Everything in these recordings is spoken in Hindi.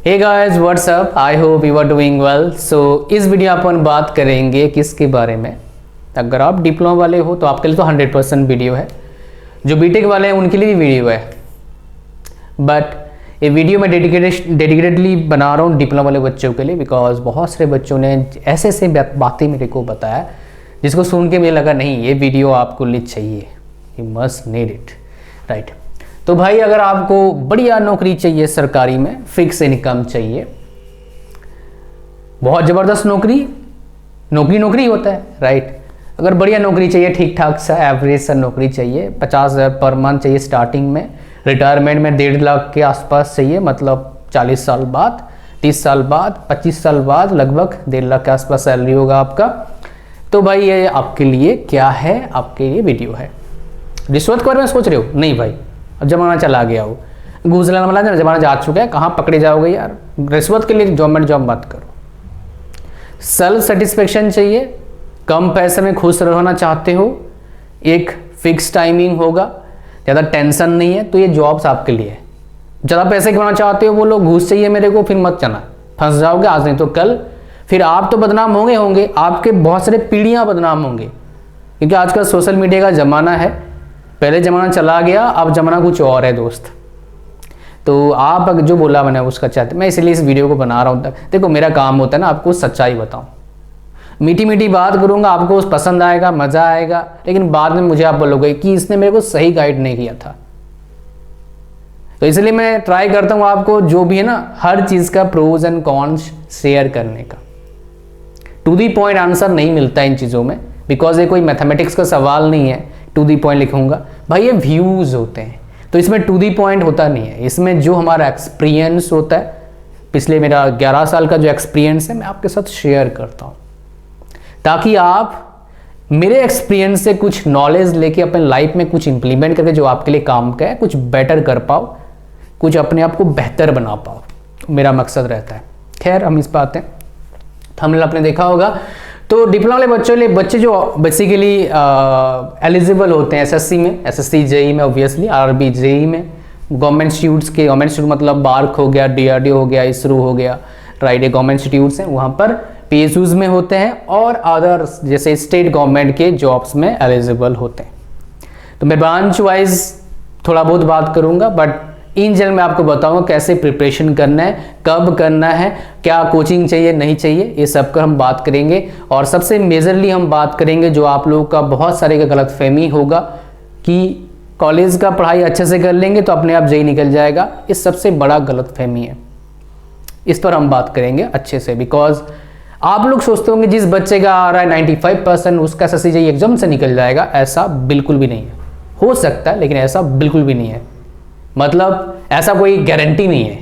Hey guys what's up, I hope you are doing well. So इस वीडियो अपन बात करेंगे किसके बारे में। अगर आप डिप्लोमा वाले हो तो आपके लिए तो 100% वीडियो है, जो बीटेक वाले हैं उनके लिए भी वीडियो है, बट ये वीडियो मैं डेडिकेटेडली बना रहा हूँ डिप्लोमा वाले बच्चों के लिए, बिकॉज बहुत सारे बच्चों ने ऐसे ऐसे बातें मेरे को बताया जिसको सुन के मुझे लगा नहीं ये वीडियो आपको लिए चाहिए, you must need it, right. तो भाई अगर आपको बढ़िया नौकरी चाहिए सरकारी में, फिक्स इनकम चाहिए, बहुत ज़बरदस्त नौकरी होता है, राइट। अगर बढ़िया नौकरी चाहिए, ठीक ठाक सा एवरेज सा नौकरी चाहिए, 50,000 पर मंथ चाहिए स्टार्टिंग में, रिटायरमेंट में 1.5 लाख के आसपास चाहिए, मतलब 40 साल बाद, 30 साल बाद, 25 साल बाद लगभग 1.5 लाख के आसपास सैलरी होगा आपका। तो भाई ये आपके लिए क्या है, आपके लिए वीडियो है। रिश्वत के बारे में सोच रहे हो? नहीं भाई, अब जमाना चला गया हो, घूस लेने वाला जमाना जा चुका है, कहाँ पकड़े जाओगे यार। रिश्वत के लिए गवर्नमेंट जॉब मत करो। सेल्फ सेटिस्फेक्शन चाहिए, कम पैसे में खुश रहना चाहते हो, एक फिक्स टाइमिंग होगा, ज़्यादा टेंशन नहीं है, तो ये जॉब्स आपके लिए है। ज़्यादा पैसे कमाना चाहते हो, वो लोग घूस चाहिए मेरे को, फिर मत चना, फंस जाओगे आज नहीं तो कल। फिर आप तो बदनाम होंगे, आपके बहुत सारे पीढ़ियाँ बदनाम होंगे, क्योंकि आजकल सोशल मीडिया का ज़माना है। पहले ज़माना चला गया, अब ज़माना कुछ और है दोस्त। तो आप जो बोला मैंने उसका चाहते, मैं इसलिए इस वीडियो को बना रहा हूँ। देखो मेरा काम होता है ना आपको सच्चाई बताऊँ, मीठी मीठी बात करूँगा, आपको पसंद आएगा, मज़ा आएगा, लेकिन बाद में मुझे आप बोलोगे कि इसने मेरे को सही गाइड नहीं किया था। तो इसलिए मैं ट्राई करता हूँ आपको जो भी है ना, हर चीज़ का प्रोज एंड कॉन्स शेयर करने का। टू दी पॉइंट आंसर नहीं मिलता इन चीज़ों में, बिकॉज ये कोई मैथमेटिक्स का सवाल नहीं है टू दी पॉइंट लिखूंगा भाई, ये व्यूज़ होते हैं, तो इसमें टू दी पॉइंट होता नहीं है। इसमें जो हमारा एक्सपीरियंस होता है, पिछले मेरा 11 साल का जो एक्सपीरियंस है मैं आपके साथ शेयर करता हूँ, ताकि आप मेरे एक्सपीरियंस से कुछ नॉलेज लेके अपने लाइफ में कुछ इंप्लीमेंट करके जो आपके लिए काम का है, कुछ बेटर कर पाओ, कुछ अपने आप को बेहतर बना पाओ, मेरा मकसद रहता है। खैर हम इस पर आते हैं। हमने आपने देखा होगा तो डिप्लोमा वाले बच्चे जो बेसिकली एलिजिबल होते हैं एसएससी में, एसएससी जेई में, ऑब्वियसली आरआरबी जेई में, गवर्नमेंट इंस्टीट्यूट मतलब बार्क हो गया, डीआरडीओ हो गया, इसरो हो गया, राइट, ये गवर्नमेंट इंस्टीट्यूट्स हैं, वहाँ पर पीएसयूज में होते हैं, और अदर जैसे स्टेट गवर्नमेंट के जॉब्स में एलिजिबल होते हैं। तो मैं ब्रांच वाइज थोड़ा बहुत बात करूँगा, बट इन जनरल मैं आपको बताऊंगा कैसे प्रिपरेशन करना है, कब करना है, क्या कोचिंग चाहिए नहीं चाहिए, ये सब का हम बात करेंगे। और सबसे मेजरली हम बात करेंगे जो आप लोगों का बहुत सारे का गलतफहमी होगा कि कॉलेज का पढ़ाई अच्छे से कर लेंगे तो अपने आप जेई निकल जाएगा, ये सबसे बड़ा गलतफहमी है। इस पर हम बात करेंगे अच्छे से, बिकॉज आप लोग सोचते होंगे जिस बच्चे का आ रहा है 95% उसका एसएससी जेई एग्जाम से निकल जाएगा, ऐसा बिल्कुल भी नहीं है। हो सकता है लेकिन ऐसा बिल्कुल भी नहीं है, मतलब ऐसा कोई गारंटी नहीं है।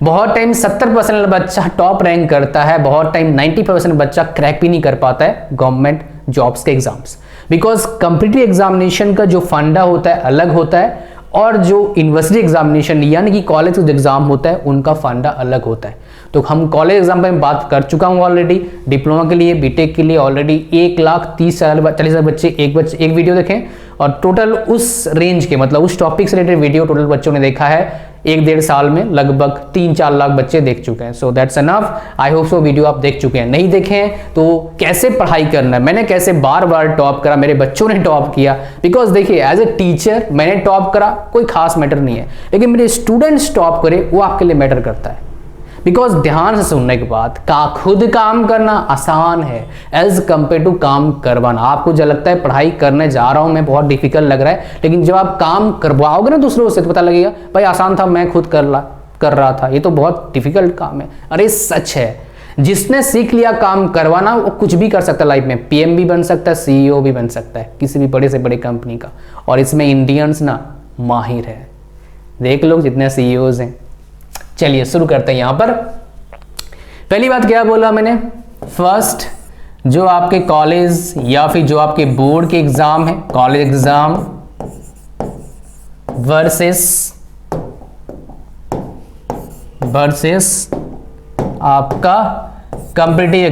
बहुत टाइम 70% बच्चा टॉप रैंक करता है, बहुत टाइम 90% बच्चा क्रैक भी नहीं कर पाता है गवर्नमेंट जॉब्स के एग्जाम्स, बिकॉज कॉम्पिटिटिव एग्जामिनेशन का जो फंडा होता है अलग होता है, और जो यूनिवर्सिटी एग्जामिनेशन यानी कि कॉलेज का जो एग्जाम होता है उनका फंडा अलग होता है। तो हम कॉलेज एग्जाम पर बात कर चुका हूँ ऑलरेडी, डिप्लोमा के लिए, बीटेक के लिए ऑलरेडी 1,30,40,000 बच्चे एक वीडियो देखें, और टोटल उस रेंज के मतलब उस टॉपिक से रिलेटेड वीडियो टोटल बच्चों ने देखा है 1-1.5 साल में, लगभग 3-4 लाख बच्चे देख चुके हैं। So that's enough, I hope so video आप देख चुके हैं। नहीं देखे हैं तो कैसे पढ़ाई करना है, मैंने कैसे बार बार टॉप करा, मेरे बच्चों ने टॉप किया, बिकॉज देखिए एज ए टीचर मैंने टॉप करा कोई खास मैटर नहीं है, लेकिन मेरे स्टूडेंट्स टॉप करे वो आपके लिए मैटर करता है। बिकॉज ध्यान से सुनने के बाद खुद काम करना आसान है एज कम्पेयर टू काम करवाना। आपको जो लगता है पढ़ाई करने जा रहा हूं मैं, बहुत डिफिकल्ट लग रहा है, लेकिन जब आप काम करवाओगे ना दूसरों से तो पता लगेगा भाई आसान था, मैं खुद कर रहा था, ये तो बहुत डिफिकल्ट काम है। अरे सच है, जिसने सीख लिया काम करवाना वो कुछ भी कर सकता है लाइफ में, पीएम भी बन सकता है, सीईओ भी बन सकता है किसी भी बड़े से बड़े कंपनी का, और इसमें इंडियंस ना माहिर है, देख लो जितने सीईओज हैं। चलिए शुरू करते हैं। यहां पर पहली बात क्या बोला मैंने, फर्स्ट जो आपके कॉलेज या फिर जो आपके बोर्ड के एग्जाम है, कॉलेज एग्जाम वर्सेस आपका कॉम्पिटिटिव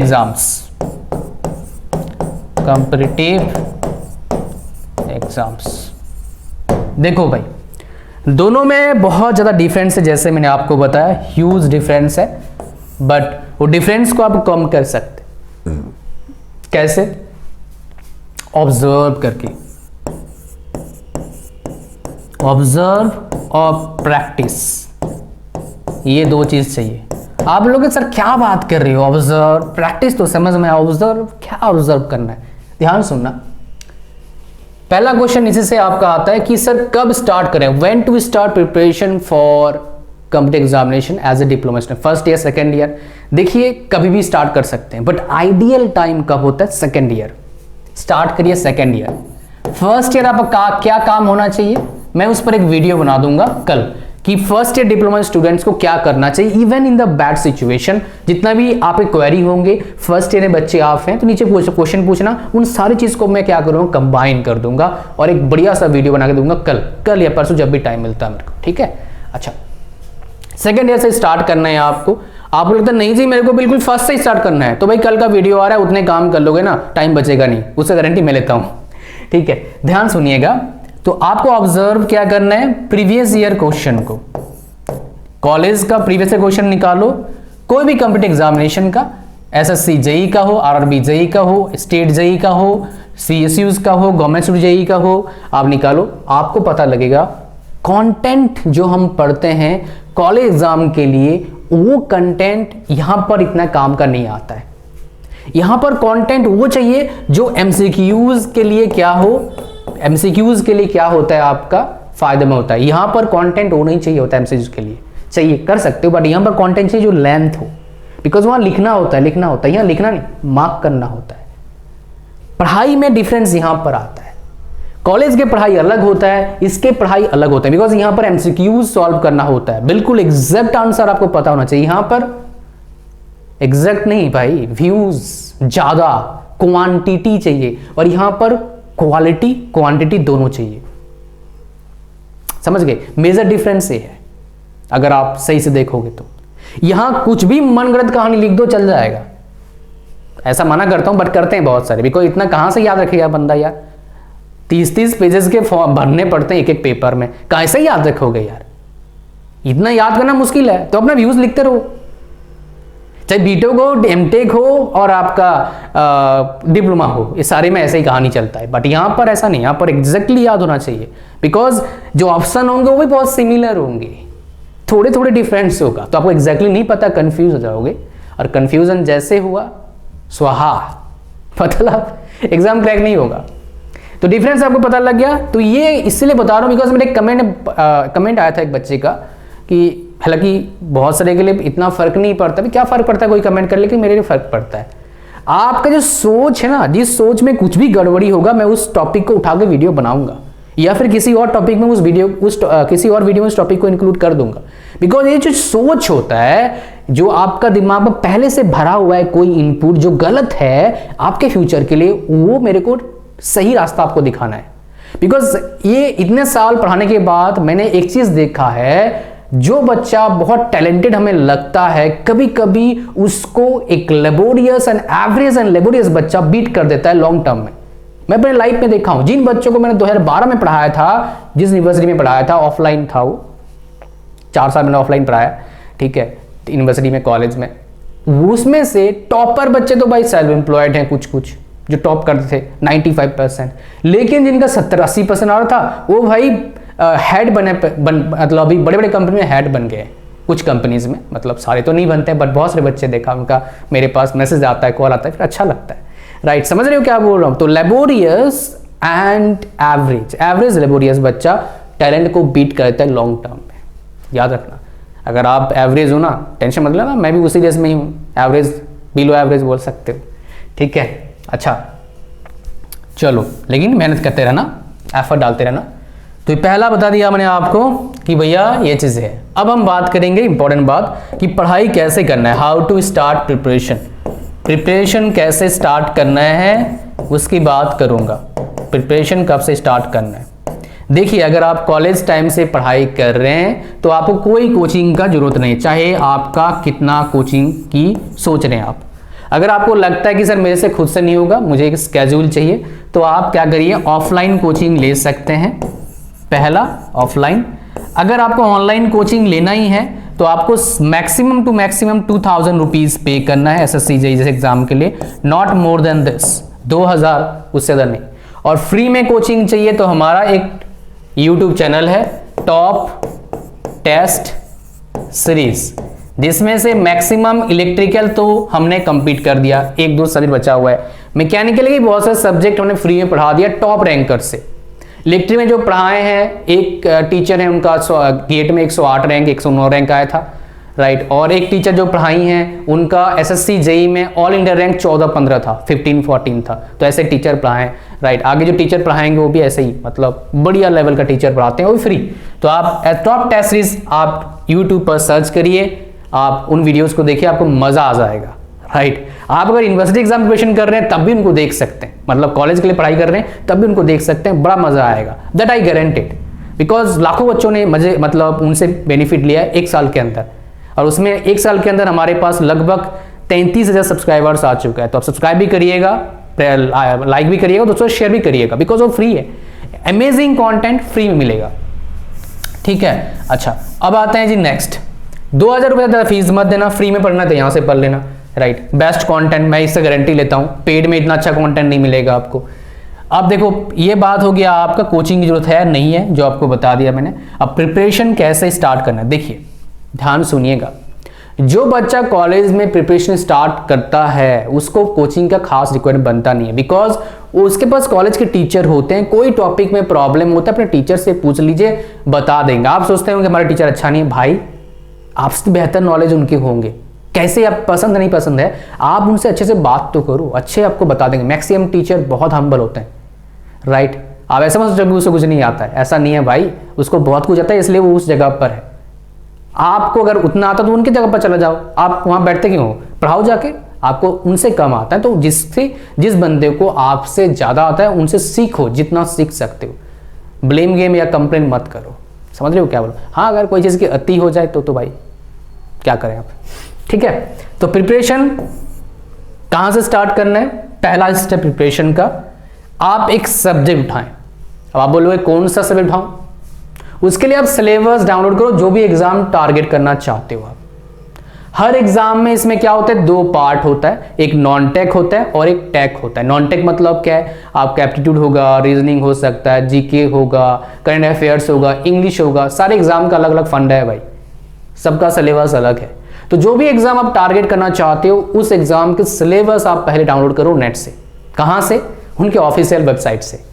एग्जाम्स। देखो भाई दोनों में बहुत ज़्यादा डिफरेंस है, जैसे मैंने आपको बताया ह्यूज डिफरेंस है, बट वो डिफरेंस को आप कम कर सकते। कैसे? ऑब्जर्व करके, ऑब्जर्व और प्रैक्टिस, ये दो चीज चाहिए। आप लोग सर क्या बात कर रहे हो, ऑब्जर्व प्रैक्टिस तो समझ में, ऑब्जर्व क्या ऑब्जर्व करना है? ध्यान सुनना, पहला क्वेश्चन इसी से आपका आता है कि सर कब स्टार्ट करें, when to start preparation for competitive examination as a diploma student, first year second year. देखिए कभी भी स्टार्ट कर सकते हैं, बट आइडियल टाइम कब होता है? Second year. स्टार्ट करिए सेकेंड ईयर। फर्स्ट ईयर आपका क्या काम होना चाहिए, मैं उस पर एक वीडियो बना दूंगा कल कि फर्स्ट ईयर डिप्लोमा स्टूडेंट्स को क्या करना चाहिए even in the bad situation. जितना भी आप क्वेरी होंगे, फर्स्ट ईयर में बच्चे आप हैं तो नीचे क्वेश्चन पूछना, उन सारी चीज को मैं क्या करूंगा, कंबाइन कर दूंगा और एक बढ़िया सा वीडियो बना के दूंगा कल या परसों, जब भी टाइम मिलता है मेरे को, ठीक है। अच्छा, सेकेंड ईयर से स्टार्ट करना है आपको। आप बोलते नहीं जी मेरे को बिल्कुल फर्स्ट से स्टार्ट करना है, तो भाई कल का वीडियो आ रहा है, उतने काम कर लोगे ना, टाइम बचेगा नहीं, उससे गारंटी मैं लेता हूं, ठीक है। ध्यान सुनिएगा, तो आपको ऑब्जर्व क्या करना है, प्रीवियस ईयर क्वेश्चन को, कॉलेज का प्रीवियस ईयर क्वेश्चन निकालो, कोई भी कॉम्पिटिटिव एग्जामिनेशन का, एसएससी जेई का हो, आरआरबी जेई का हो, स्टेट जेई का हो, सीएसयूज का हो, गवर्नमेंट जेई का हो, आप निकालो। आपको पता लगेगा कंटेंट जो हम पढ़ते हैं कॉलेज एग्जाम के लिए, वो कंटेंट यहां पर इतना काम का नहीं आता है। यहां पर कंटेंट वो चाहिए जो एमसीक्यूज के लिए क्या हो, एमसीक्यूज के लिए क्या होता है आपका फायदा में होता है। यहां पर कंटेंट वो नहीं चाहिए होता है, एमसीक्यूज के लिए चाहिए कर सकते हो, बट यहां पर कंटेंट चाहिए जो लेंथ हो, बिकॉज वहां लिखना होता है, यहां लिखना नहीं, मार्क करना होता है। पढ़ाई में डिफरेंस यहां पर आता है, कॉलेज के पढ़ाई अलग होता है, इसके पढ़ाई अलग होता है, बिकॉज यहां पर एमसीक्यूज सॉल्व करना होता है, बिल्कुल एग्जैक्ट आंसर आपको पता होना चाहिए। यहां पर एग्जैक्ट नहीं भाई, व्यूज ज्यादा, क्वांटिटी चाहिए, और यहां पर क्वालिटी क्वांटिटी दोनों चाहिए। समझ गए? मेजर डिफरेंस ये है, अगर आप सही से देखोगे तो। यहां कुछ भी मनगढ़ंत कहानी लिख दो चल जाएगा, ऐसा मना करता हूं, बट करते हैं बहुत सारे, बिकॉज इतना कहां से याद रखेगा बंदा यार, 30-30 पेजेस के फॉर्म भरने पड़ते हैं एक पेपर में, कैसे याद रखोगे यार, इतना याद करना मुश्किल है। तो अपना व्यूज लिखते रहो, चाहे बीटेक हो, एमटेक हो और आपका डिप्लोमा हो, ये सारे में ऐसे ही कहानी चलता है। बट यहां पर ऐसा नहीं, यहां पर एग्जैक्टली याद होना चाहिए, बिकॉज जो ऑप्शन होंगे वो भी बहुत सिमिलर होंगे, थोड़े थोड़े डिफरेंस होगा, तो आपको एग्जैक्टली नहीं पता, कंफ्यूज हो जाओगे, और कंफ्यूजन जैसे हुआ स्वाहा, मतलब एग्जाम क्रैक नहीं होगा। तो डिफरेंस आपको पता लग गया। तो ये इसलिए बता रहा हूं बिकॉज मेरे कमेंट आया था एक बच्चे का कि हालांकि बहुत सारे के लिए इतना फर्क नहीं पड़ता, भी क्या फर्क पड़ता है, कोई कमेंट कर ले, कि मेरे लिए फर्क पड़ता है। आपका जो सोच है ना, जिस सोच में कुछ भी गड़बड़ी होगा, मैं उस टॉपिक को उठा के वीडियो बनाऊंगा, या फिर किसी और टॉपिक में किसी और वीडियो में उस टॉपिक को इंक्लूड कर दूंगा। बिकॉज ये जो सोच होता है, जो आपका दिमाग में पहले से भरा हुआ है कोई इनपुट जो गलत है आपके फ्यूचर के लिए, वो मेरे को सही रास्ता आपको दिखाना है। बिकॉज ये इतने साल पढ़ाने के बाद मैंने एक चीज देखा है, जो बच्चा बहुत टैलेंटेड हमें लगता है, कभी कभी उसको एक laborious and average and laborious बच्चा बीट कर देता है लॉन्ग टर्म में। मैं अपने लाइफ में देखा हूं, जिन बच्चों को मैंने 2012 में पढ़ाया था, जिस यूनिवर्सिटी में पढ़ाया था, ऑफलाइन था वो, 4 साल मैंने ऑफलाइन पढ़ाया, ठीक है, यूनिवर्सिटी में, कॉलेज में, उसमें से टॉपर बच्चे तो भाई सेल्फ एम्प्लॉयड हैं, कुछ जो टॉप करते थे 95%, लेकिन जिनका 70-80% आ रहा था, वो भाई हेड मतलब अभी बड़े बड़े कंपनी में हेड बन गए, कुछ कंपनीज में, मतलब सारे तो नहीं बनते, बट बहुत सारे बच्चे देखा उनका, मेरे पास मैसेज आता है, कॉल आता है, फिर अच्छा लगता है, राइट। समझ रहे हो क्या बोल रहा हूं? तो लेबोरियस एंड एवरेज लेबोरियस बच्चा टैलेंट को बीट करता है लॉन्ग टर्म में, याद रखना। अगर आप एवरेज हो ना, टेंशन मत लेना, मैं भी उसी रेस में ही हूँ, एवरेज, बिलो एवरेज बोल सकते हो, ठीक है। अच्छा चलो, लेकिन मेहनत करते रहना, एफर्ट डालते रहना। तो पहला बता दिया मैंने आपको कि भैया ये चीज़ है। अब हम बात करेंगे इंपॉर्टेंट बात कि पढ़ाई कैसे करना है, हाउ टू स्टार्ट प्रिपरेशन कैसे स्टार्ट करना है, उसकी बात करूंगा। प्रिपरेशन कब से स्टार्ट करना है? देखिए, अगर आप कॉलेज टाइम से पढ़ाई कर रहे हैं तो आपको कोई कोचिंग का जरूरत नहीं, चाहे आपका कितना कोचिंग की सोच रहे हैं आप। अगर आपको लगता है कि सर मेरे से खुद से नहीं होगा, मुझे एक स्केड्यूल चाहिए, तो आप क्या करिए, ऑफलाइन कोचिंग ले सकते हैं। पहला ऑफलाइन, अगर आपको ऑनलाइन कोचिंग लेना ही है तो आपको मैक्सिमम टू मैक्सिमम 2000 रुपीज पे करना है SSC JEE जैसे एग्जाम के लिए, नॉट मोर देन दिस, 2000 उससे ज़्यादा नहीं। और फ्री में कोचिंग चाहिए तो हमारा एक यूट्यूब चैनल है टॉप टेस्ट सीरीज, जिसमें से मैक्सिमम इलेक्ट्रिकल तो हमने कंप्लीट कर दिया, 1-2 सब्जेक्ट बचा हुआ है, मैकेनिकल के बहुत सारे सब्जेक्ट हमने फ्री में पढ़ा दिया टॉप रैंकर से। इलेक्ट्रिक में जो पढ़ाए हैं, एक टीचर है उनका गेट में 108 रैंक 109 रैंक आया था, राइट। और एक टीचर जो पढ़ाई हैं उनका SSC JEE में ऑल इंडिया रैंक 14-15 था, 15-14 था। तो ऐसे टीचर पढ़ाएं, राइट। आगे जो टीचर पढ़ाएंगे वो भी ऐसे ही मतलब बढ़िया लेवल का टीचर पढ़ाते हैं, वो भी फ्री। तो आप टॉप टेस्ट सीरीज आप यूट्यूब पर सर्च करिए, आप उन वीडियोस को देखिए, आपको मजा आ जाएगा, राइट। आप अगर यूनिवर्सिटी एग्जाम प्रिपरेशन कर रहे हैं तब भी उनको देख सकते हैं, मतलब कॉलेज के लिए पढ़ाई कर रहे हैं तब भी उनको देख सकते हैं, बड़ा मजा आएगा, दैट आई गारंटेड। बिकॉज लाखों बच्चों ने मजे मतलब उनसे बेनिफिट लिया है 1 साल के अंदर, और उसमें 1 साल के अंदर हमारे पास लगभग 33,000 सब्सक्राइबर्स आ चुका है। तो आप सब्सक्राइब भी करिएगा, लाइक भी करिएगा, दोस्तों शेयर भी करिएगा, बिकॉज वो फ्री है, अमेजिंग कंटेंट फ्री में मिलेगा, ठीक है। अच्छा, अब आते हैं जी नेक्स्ट। 2000 रुपये ज़्यादा फीस मत देना, फ्री में पढ़ना तो यहाँ से पढ़ लेना, राइट। बेस्ट कंटेंट मैं इससे गारंटी लेता हूँ, पेड में इतना अच्छा कंटेंट नहीं मिलेगा आपको। अब देखो ये बात हो गया आपका कोचिंग की जरूरत है नहीं है, जो आपको बता दिया मैंने। अब प्रिपरेशन कैसे स्टार्ट करना है, देखिए ध्यान सुनिएगा। जो बच्चा कॉलेज में प्रिपरेशन स्टार्ट करता है उसको कोचिंग का खास रिक्वायरमेंट बनता नहीं है, बिकॉज उसके पास कॉलेज के टीचर होते हैं, कोई टॉपिक में प्रॉब्लम होता है अपने टीचर से पूछ लीजिए, बता देंगे। आप सोचते होंगे हमारा टीचर अच्छा नहीं है, भाई आपसे बेहतर नॉलेज उनके होंगे, कैसे आप पसंद नहीं पसंद है, आप उनसे अच्छे से बात तो करो, अच्छे आपको बता देंगे। मैक्सिमम टीचर बहुत हम्बल होते हैं, राइट। आप ऐसा मत सोचो उसको कुछ नहीं आता है, ऐसा नहीं है भाई, उसको बहुत कुछ आता है इसलिए वो उस जगह पर है। आपको अगर उतना आता तो उनकी जगह पर चला जाओ, आप वहां बैठते क्यों हो, पढ़ाओ जाके, आपको उनसे कम आता है तो जिस बंदे को आपसे ज्यादा आता है उनसे सीखो जितना सीख सकते हो। ब्लेम गेम या कंप्लेन मत करो, समझ रहे हो क्या बोलो। हाँ, अगर कोई चीज की अति हो जाए तो भाई क्या करें आप, ठीक है। तो प्रिपरेशन कहां से स्टार्ट करना है, पहला स्टेप प्रिपरेशन का, आप एक सब्जेक्ट उठाएं। अब आप बोलोगे कौन सा सब्जेक्ट उठाऊं, उसके लिए आप सिलेबस डाउनलोड करो, जो भी एग्जाम टारगेट करना चाहते हो आप। हर एग्जाम में इसमें क्या होता है, 2 पार्ट होता है, एक नॉन टेक होता है और एक टेक होता है। नॉन टेक मतलब क्या है, आपका एप्टीट्यूड होगा, रीजनिंग हो सकता है, जीके होगा, करंट अफेयर्स होगा, इंग्लिश होगा, सारे एग्जाम का अलग अलग फंड है भाई, सबका सिलेबस अलग है। तो जो भी एग्जाम आप टारगेट करना चाहते हो उस एग्जाम के सिलेबस आप पहले डाउनलोड करो नेट से। कहां से, उनके ऑफिशियल वेबसाइट से।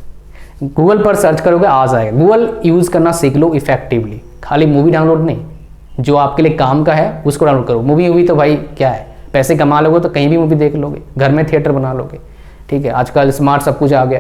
गूगल पर सर्च करोगे आ जाएगा, गूगल यूज करना सीख लो इफेक्टिवली, खाली मूवी डाउनलोड नहीं, जो आपके लिए काम का है उसको डाउनलोड करो। मूवी तो भाई क्या है, पैसे कमा लोगे तो कहीं भी मूवी देख लोगे, घर में थिएटर बना लोगे, ठीक है। आजकल स्मार्ट सब कुछ आ गया।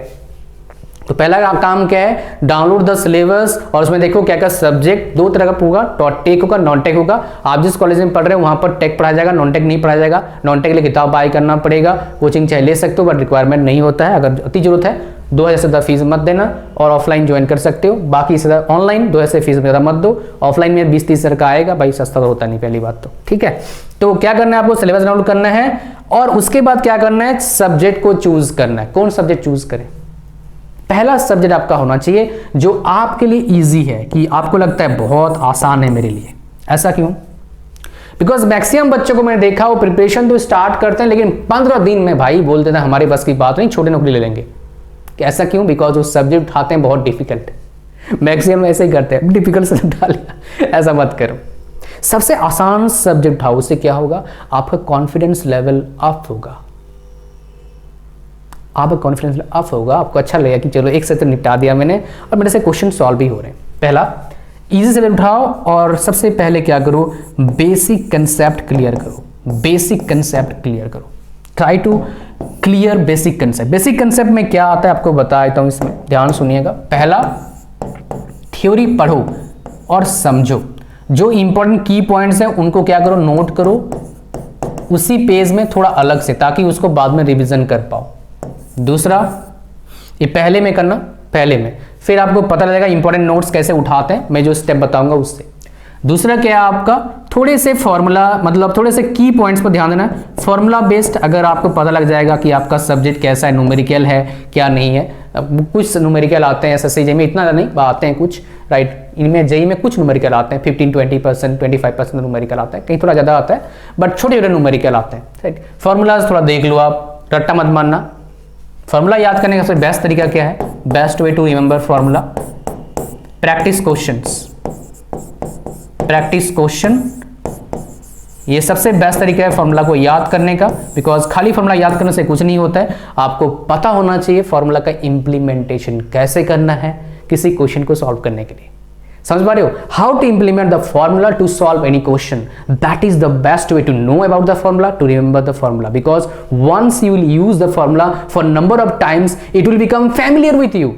तो पहला काम क्या है, डाउनलोड द सिलेबस, और उसमें देखो क्या क्या सब्जेक्ट 2 तरह का होगा, टेक होगा, नॉन टेक होगा। आप जिस कॉलेज में पढ़ रहे हो वहां पर टेक पढ़ाया जाएगा, नॉन टेक नहीं पढ़ाया जाएगा। नॉन टेक के लिए किताब बाय करना पड़ेगा, कोचिंग चाहे ले सकते हो बट रिक्वायरमेंट नहीं होता है। अगर अति जरूरत है 2000 से ज़्यादा फीस मत देना, और ऑफलाइन ज्वाइन कर सकते हो। बाकी इससे ऑनलाइन 2000 से फीस ज़्यादा मत दो, ऑफलाइन में 20-30 हज़ार का आएगा भाई, सस्ता तो होता नहीं पहली बात तो, ठीक है। तो क्या करना है, आपको सिलेबस डाउनलोड करना है, और उसके बाद क्या करना है, सब्जेक्ट को चूज करना है। कौन सब्जेक्ट चूज करें, पहला सब्जेक्ट आपका होना चाहिए जो आपके लिए इजी है, कि आपको लगता है बहुत आसान है मेरे लिए। ऐसा क्यों, बिकॉज मैक्सिमम बच्चों को मैंने देखा वो प्रिपरेशन तो स्टार्ट करते हैं लेकिन 15 दिन में भाई बोल देते हैं हमारे बस की बात नहीं, छोटी नौकरी ले लेंगे। ऐसा क्यों, बिकॉज वो सब्जेक्ट उठाते हैं बहुत डिफिकल्ट, मैक्सिमम ऐसे ही करते हैं, डिफिकल्ट से डालिए, ऐसा मत करो। सबसे आसान सब्जेक्ट उठाओ, उससे क्या होगा, आपका कॉन्फिडेंस लेवल अप होगा, आपका कॉन्फिडेंस अप होगा, आपको अच्छा लगेगा कि चलो एक सत्र निपटा दिया मैंने और मेरे से क्वेश्चन सॉल्व भी हो रहे हैं। पहला इजी सब्जेक्ट उठाओ, और सबसे पहले क्या करो, बेसिक कंसेप्ट क्लियर करो, बेसिक कंसेप्ट क्लियर करो, try to clear basic concept. Basic concept में क्या आता है आपको बता देता हूं, इसमें ध्यान सुनिएगा। पहला, थ्योरी पढ़ो और समझो, जो इंपॉर्टेंट की पॉइंट्स हैं उनको क्या करो, नोट करो उसी पेज में थोड़ा अलग से, ताकि उसको बाद में रिवीजन कर पाओ। दूसरा, ये पहले में करना, पहले में, फिर आपको पता लगेगा इंपॉर्टेंट नोट्स कैसे उठाते हैं, मैं जो स्टेप बताऊंगा उससे। दूसरा क्या है आपका, थोड़े से फॉर्मूला, मतलब थोड़े से की पॉइंट्स पर ध्यान देना। फॉर्मूला बेस्ड अगर आपको पता लग जाएगा कि आपका सब्जेक्ट कैसा है, न्यूमेरिकल है क्या नहीं है। अब कुछ न्यूमेरिकल आते हैं एसएससी जेई में, इतना नहीं आते हैं कुछ, राइट। इनमें जेई में कुछ न्यूमेरिकल आते हैं, 15-20% 25% न्यूमेरिकल आता है, कहीं थोड़ा ज़्यादा आता है, बट छोटे छोटे न्यूमेरिकल आते हैं, राइट। फॉर्मूलाज थोड़ा देख लो आप, रट्टा मत मानना। फॉर्मूला याद करने का सबसे बेस्ट तरीका क्या है, best way to remember formula, practice questions. Practice question ये सबसे बेस्ट तरीका है फॉर्मूला को याद करने का, बिकॉज खाली फॉर्मूला याद करने से कुछ नहीं होता है, आपको पता होना चाहिए फॉर्मूला का इंप्लीमेंटेशन कैसे करना है किसी क्वेश्चन को सॉल्व करने के लिए। समझ पा रहे हो, how to implement the formula to solve any question, that is the best way to know about the formula, to remember the formula, because once you will use the formula for number of times it will become familiar with you,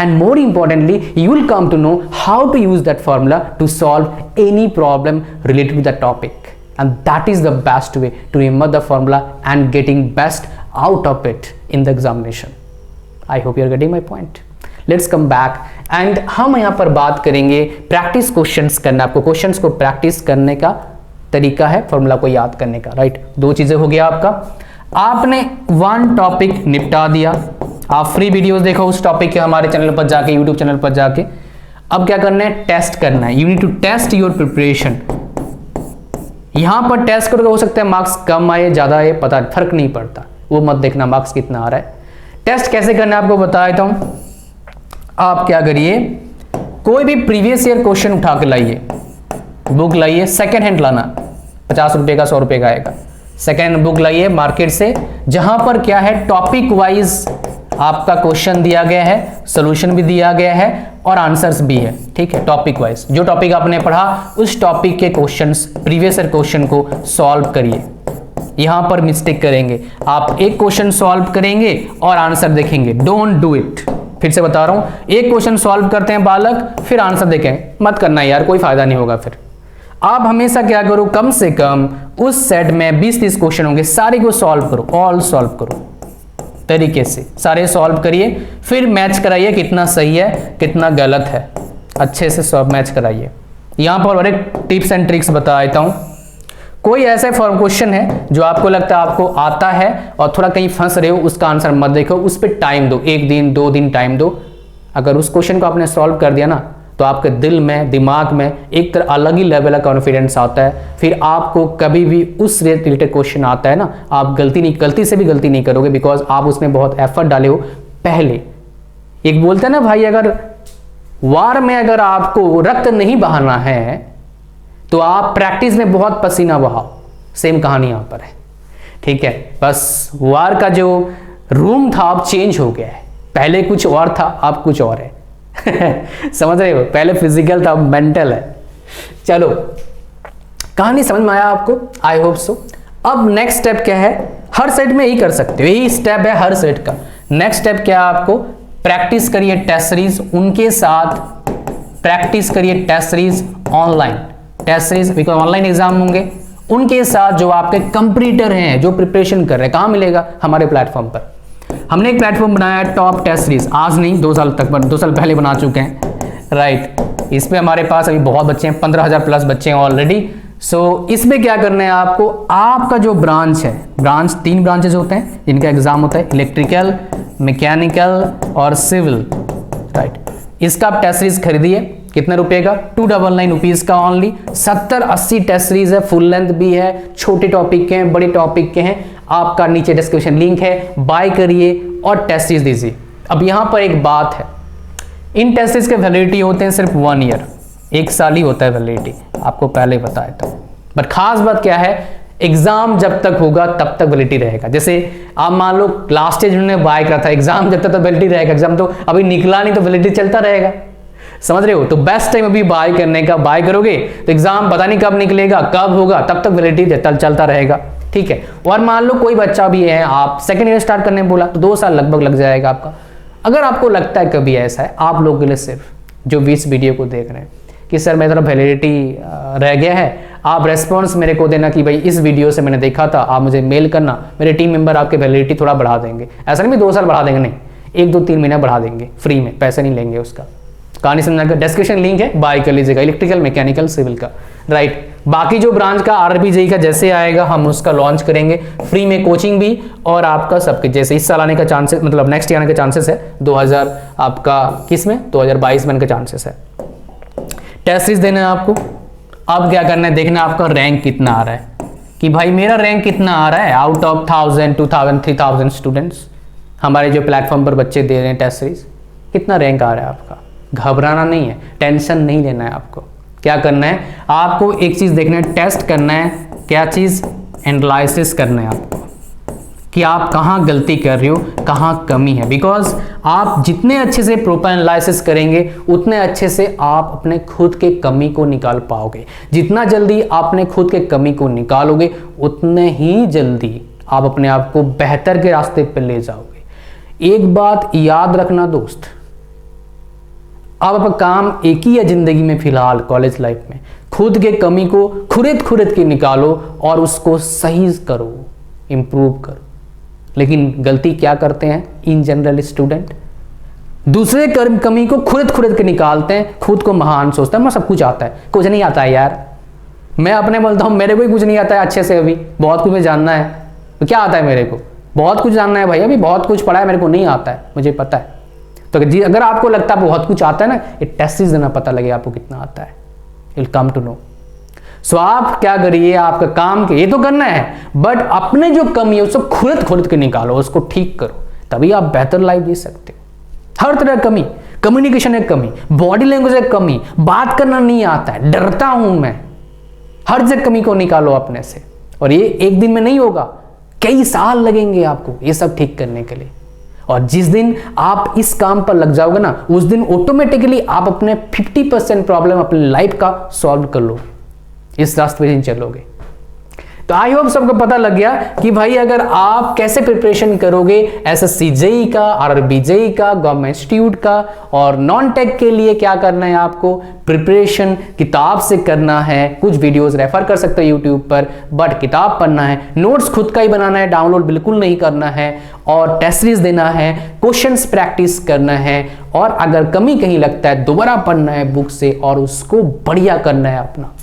and more importantly you will come to know how to use that formula to solve any problem related to that topic, and that is the best way to remember the formula and getting best out of it in the examination. I hope you are getting my point. Let's come back and हम यहाँ पर बात करेंगे प्रैक्टिस क्वेश्चंस करना, आपको क्वेश्चंस को प्रैक्टिस करने का तरीका है फॉर्मूला को याद करने का, राइट। दो चीजें हो गया आपका, आपने वन टॉपिक निपटा दिया, आप फ्री वीडियोस देखो उस टॉपिक के हमारे चैनल पर जाके, यूट्यूब चैनल पर जाके। अब क्या करना है, टेस्ट करना है, you need to test your preparation. यहां पर टेस्ट करोगे, हो सकता है मार्क्स कम आए ज्यादा आए, पता फर्क नहीं पड़ता, वो मत देखना मार्क्स कितना आ रहा है। टेस्ट कैसे करना है आपको बता देता हूं। आप क्या करिए, कोई भी प्रीवियस ईयर क्वेश्चन उठा के लाइए, बुक लाइए, सेकेंड हैंड लाना, 50 रुपए का 100 रुपए का आएगा। सेकेंड हैंड बुक लाइए मार्केट से, जहां पर क्या है टॉपिक वाइज आपका क्वेश्चन दिया गया है, सॉल्यूशन भी दिया गया है और आंसर्स भी है, ठीक है। टॉपिक वाइज जो टॉपिक आपने पढ़ा उस टॉपिक के क्वेश्चंस, प्रीवियस ईयर क्वेश्चन को सॉल्व करिए। यहां पर मिस्टेक करेंगे आप, एक क्वेश्चन सॉल्व करेंगे और आंसर देखेंगे, डोंट डू इट। फिर से बता रहा हूं, एक क्वेश्चन सॉल्व करते हैं बालक, फिर आंसर देखें, मत करना यार, कोई फायदा नहीं होगा। फिर आप हमेशा क्या करो, कम से कम उस सेट में 20-30 क्वेश्चन होंगे, सारे को सॉल्व करो, ऑल सॉल्व करो तरीके से, सारे सॉल्व करिए, फिर मैच कराइए कितना सही है कितना गलत है, अच्छे से सब मैच कराइए। यहां पर और एक टिप्स एंड ट्रिक्स बता देता हूं। कोई ऐसा फॉर्म क्वेश्चन है जो आपको लगता है आपको आता है और थोड़ा कहीं फंस रहे हो, उसका आंसर मत देखो, उस पर टाइम दो, 1 दिन 2 दिन टाइम दो। अगर उस क्वेश्चन को आपने सॉल्व कर दिया ना, तो आपके दिल में, दिमाग में एक तरह अलग ही लेवल का कॉन्फिडेंस आता है। फिर आपको कभी भी उस रिलेटेड क्वेश्चन आता है ना, आप गलती से भी गलती नहीं करोगे, बिकॉज आप उसमें बहुत एफर्ट डाले हो पहले। एक बोलते हैं ना भाई, अगर वार में अगर आपको रक्त नहीं बहाना है तो आप प्रैक्टिस में बहुत पसीना बहाओ, सेम कहानी यहां पर है, ठीक है। बस वार का जो रूम था अब चेंज हो गया है, पहले कुछ और था अब कुछ और है समझ रहे हो, पहले फिजिकल था अब मेंटल है। चलो, कहानी समझ में आया आपको, आई होप सो। अब नेक्स्ट स्टेप क्या है, हर सेट में यही कर सकते हो, यही स्टेप है हर सेट का। नेक्स्ट स्टेप क्या है, आपको प्रैक्टिस करिए टेस्ट सीरीज, उनके साथ प्रैक्टिस करिए test series online, test series because online exam होंगे, उनके साथ जो आपके कंपटीटर हैं जो प्रिपरेशन कर रहे हैं। कहां मिलेगा, हमारे प्लेटफॉर्म पर। हमने एक प्लेटफॉर्म बनाया है टॉप टेस्ट सीरीज, आज नहीं 2 साल तक, 2 साल पहले बना चुके हैं, राइट। इस पे हमारे पास अभी बहुत बच्चे हैं, 15,000 प्लस बच्चे हैं ऑलरेडी। सो इसमें क्या करना है आपको, आपका जो ब्रांच है, ब्रांच 3 ब्रांचेस होते हैं जिनका एग्जाम होता है, इलेक्ट्रिकल, मैकेनिकल और सिविल, राइट। इसका आप टेस्ट सीरीज खरीदिए, कितने रुपए का, 299 रुपीज का ओनली। 70-80 टेस्ट सीरीज है, फुल लेंथ भी है, छोटे टॉपिक के हैं, बड़े टॉपिक के हैं। आपका नीचे डिस्क्रिप्शन लिंक है, बाय करिए और टेस्ट सीरीज दीजिए। अब यहां पर एक बात है, इन टेस्ट सीरीज के वैलिडिटी होते हैं सिर्फ 1 ईयर, 1 साल ही होता है वैलिडिटी, आपको पहले बताया था। बट खास बात क्या है, एग्जाम जब तक होगा तब तक वैलिडिटी रहेगा। जैसे आप मान लो लास्ट ईयर जिन्होंने बाय करा था, एग्जाम जब तक तो वैलिडिटी रहेगा, एग्जाम तो अभी निकला नहीं तो वैलिडिटी चलता रहेगा, समझ रहे हो। तो बेस्ट टाइम अभी बाय करने का, बाय करोगे तो एग्जाम पता नहीं कब निकलेगा, कब होगा, तब तक वैलिडिटी चलता रहेगा, ठीक है। और मान लो कोई बच्चा भी है, आप सेकंड ईयर स्टार्ट करने बोला तो 2 साल लगभग लग जाएगा आपका। अगर आपको लगता है कभी ऐसा है, आप लोगों के लिए सिर्फ जो भी इस वीडियो को देख रहे हैं कि सर मेरी तरफ वैलिडिटी रह गया है, आप रेस्पॉन्स मेरे को देना कि भाई इस वीडियो से मैंने देखा था, आप मुझे मेल करना, मेरे टीम मेंबर आपके वैलिडिटी थोड़ा बढ़ा देंगे। ऐसा नहीं 2 साल बढ़ा देंगे, नहीं, 1, 2, 3 महीना बढ़ा देंगे, फ्री में, पैसे नहीं लेंगे उसका, कहानी समझा कर डिस्क्रिप्शन लिंक है, बाय कर लीजिएगा, इलेक्ट्रिकल, मैकेनिकल, सिविल का, राइट। बाकी जो ब्रांच का आरआरबी जेईई का जैसे आएगा हम उसका लॉन्च करेंगे, फ्री में कोचिंग भी और आपका सबके जैसे इस साल आने का चांसेस, मतलब नेक्स्ट ईयर आने का चांसेस है 2000 आपका किस में 2022 में आने का चांसेस है। टेस्ट सीरीज देना है आपको। अब क्या करना है, देखना है आपका रैंक कितना आ रहा है, कि भाई मेरा रैंक कितना आ रहा है आउट ऑफ 1000 2000 3000 स्टूडेंट्स, हमारे जो प्लेटफॉर्म पर बच्चे दे रहे हैं टेस्ट सीरीज, कितना रैंक आ रहा है आपका। घबराना नहीं है, टेंशन नहीं लेना है आपको। क्या करना है, आपको एक चीज देखना है, टेस्ट करना है, क्या चीज, एनालिसिस करना है आपको कि आप कहाँ गलती कर रहे हो, कहाँ कमी है। बिकॉज आप जितने अच्छे से प्रॉपर एनालिसिस करेंगे उतने अच्छे से आप अपने खुद के कमी को निकाल पाओगे। जितना जल्दी आपने खुद के कमी को निकालोगे उतने ही जल्दी आप अपने आप को बेहतर के रास्ते पर ले जाओगे। एक बात याद रखना दोस्त, आप अपना काम एक ही है जिंदगी में, फिलहाल कॉलेज लाइफ में, खुद के कमी को खुरद के निकालो और उसको सही करो, इंप्रूव करो। लेकिन गलती क्या करते हैं इन जनरल स्टूडेंट, दूसरे कमी को खुरद के निकालते हैं, खुद को महान सोचते हैं, मैं सब कुछ आता है, कुछ नहीं आता है यार। मैं अपने बोलता हूं मेरे को ही कुछ नहीं आता है अच्छे से, अभी बहुत कुछ जानना है। तो क्या आता है मेरे को, बहुत कुछ जानना है भाई, अभी बहुत कुछ पढ़ा है, मेरे को नहीं आता है, मुझे पता है। तो अगर आपको लगता है बहुत कुछ आता है ना, ये टेस्ट सीरीज देना पता लगे आपको कितना आता है, विल कम टू नो। सो आप क्या करिए, आपका काम के ये तो करना है, बट अपने जो कमी है उसको खुरद के निकालो, उसको ठीक करो, तभी आप बेहतर लाइफ जी सकते हो। हर तरह कमी, कम्युनिकेशन है कमी, बॉडी लैंग्वेज है कमी, बात करना नहीं आता है, डरता हूं मैं, हर जगह कमी को निकालो अपने से। और ये एक दिन में नहीं होगा, कई साल लगेंगे आपको ये सब ठीक करने के लिए। और जिस दिन आप इस काम पर लग जाओगे ना, उस दिन ऑटोमेटिकली आप अपने 50% प्रॉब्लम अपनी लाइफ का सॉल्व कर लोगे, इस रास्ते पे चलोगे। तो आई होप सबको पता लग गया कि भाई अगर आप कैसे प्रिपरेशन करोगे एसएससी जेईई का, आरआरबी जेईई का, गवर्नमेंट इंस्टीट्यूट का, और नॉन टेक के लिए क्या करना है आपको, प्रिपरेशन किताब से करना है। कुछ वीडियोस रेफर कर सकते हो यूट्यूब पर, बट किताब पढ़ना है, नोट्स खुद का ही बनाना है, डाउनलोड बिल्कुल नहीं करना है, और टेस्ट सीरीज देना है, क्वेश्चंस प्रैक्टिस करना है, और अगर कमी कहीं लगता है दोबारा पढ़ना है बुक से और उसको बढ़िया करना है, अपना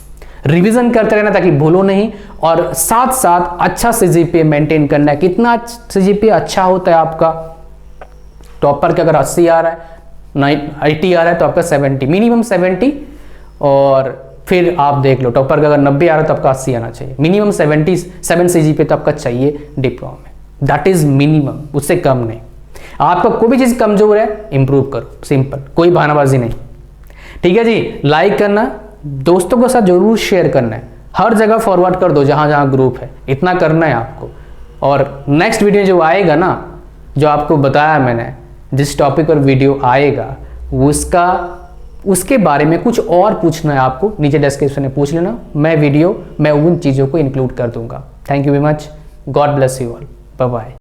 रिवीजन करते रहना ताकि भूलो नहीं, और साथ साथ अच्छा सीजीपीए मेंटेन करना है। कितना सीजीपीए अच्छा होता है आपका, टॉपर का अगर 80 आ रहा है, 80 आ रहा है तो आपका 70, मिनिमम 70, और फिर आप देख लो टॉपर का अगर 90 आ रहा है तो आपका 80 आना चाहिए, मिनिमम 77 सीजीपीए तो आपका चाहिए डिप्लोमा में, दैट इज मिनिमम, उससे कम नहीं। आपका कोई भी चीज कमजोर है इंप्रूव करो, सिंपल, कोई बहानाबाजी नहीं। ठीक है जी, लाइक करना, दोस्तों के साथ जरूर शेयर करना है, हर जगह फॉरवर्ड कर दो जहां जहां ग्रुप है, इतना करना है आपको। और नेक्स्ट वीडियो जो आएगा ना, जो आपको बताया मैंने, जिस टॉपिक पर वीडियो आएगा उसके बारे में कुछ और पूछना है आपको, नीचे डिस्क्रिप्शन में पूछ लेना, मैं उन चीज़ों को इंक्लूड कर दूंगा। Thank you very much, God bless you all, bye bye.